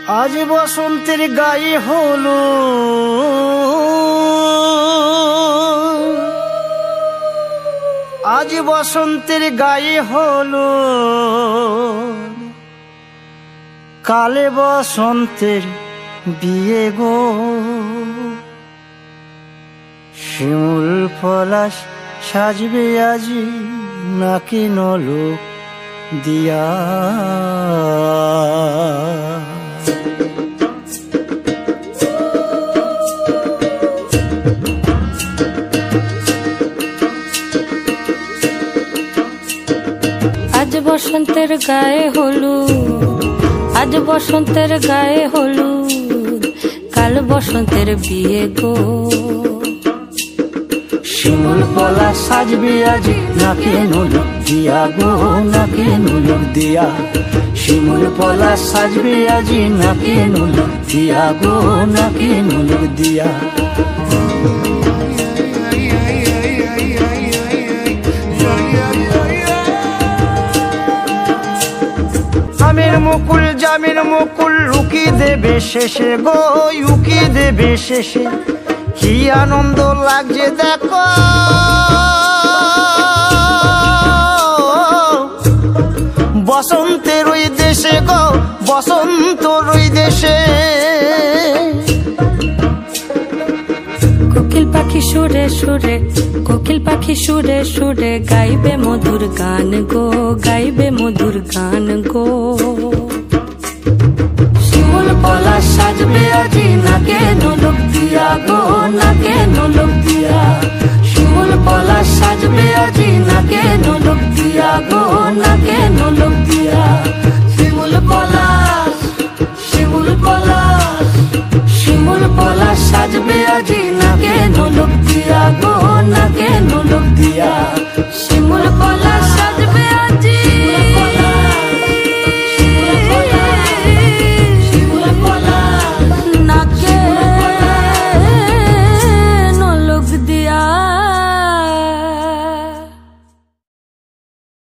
আজ বসন্তের গায়ে হলো আজ বসন্তের গায়ে হলো কালে বসন্তের বিয়ে গো। শিমুল পলাশ সাজবে আজি নাকি নলোক দিয়া। আজ বসন্তের গায়ে হলুদ আজ বসন্তের গায়ে হলুদ কাল বসন্তের বিয়ে গো। শিমুল পলাশ সাজবে আজি নাকি নলোক দিয়া গো, নাকি নলোক দিয়া। শিমুল পলাশ সাজবে আজি নাকি নলোক দিয়া গো, নাকি নলোক দিয়া। আমের মুকুল জামের মুকুল লুকি দেবে শেষে গো, উকি দেবে শেষে। কি আনন্দ লাগছে দেখো বসন্তের ওই দেশে গো, বসন্তর ওই দেশে। কোকিল পাখি সুরে সুরে কোকিল পাখি সুরে সুরে গাইবে মধুর গান গো, গাইবে মধুর গান গো। শিমুল পলাশ সাজবে আজি নাকে নলোক দিয়া গো, নাকে নলোক দিয়া। শিমুল পলাশ সাজবে আজি নাকে নলোক দিয়া গো, নাকে নলোক দিয়া। শিমুল পলাশ শিমুল পলাশ শিমুল পলাশ সাজবে আজি নাকে নলোক দিয়া গো, নাকে নলোক দিয়া। শিমুল পলাশ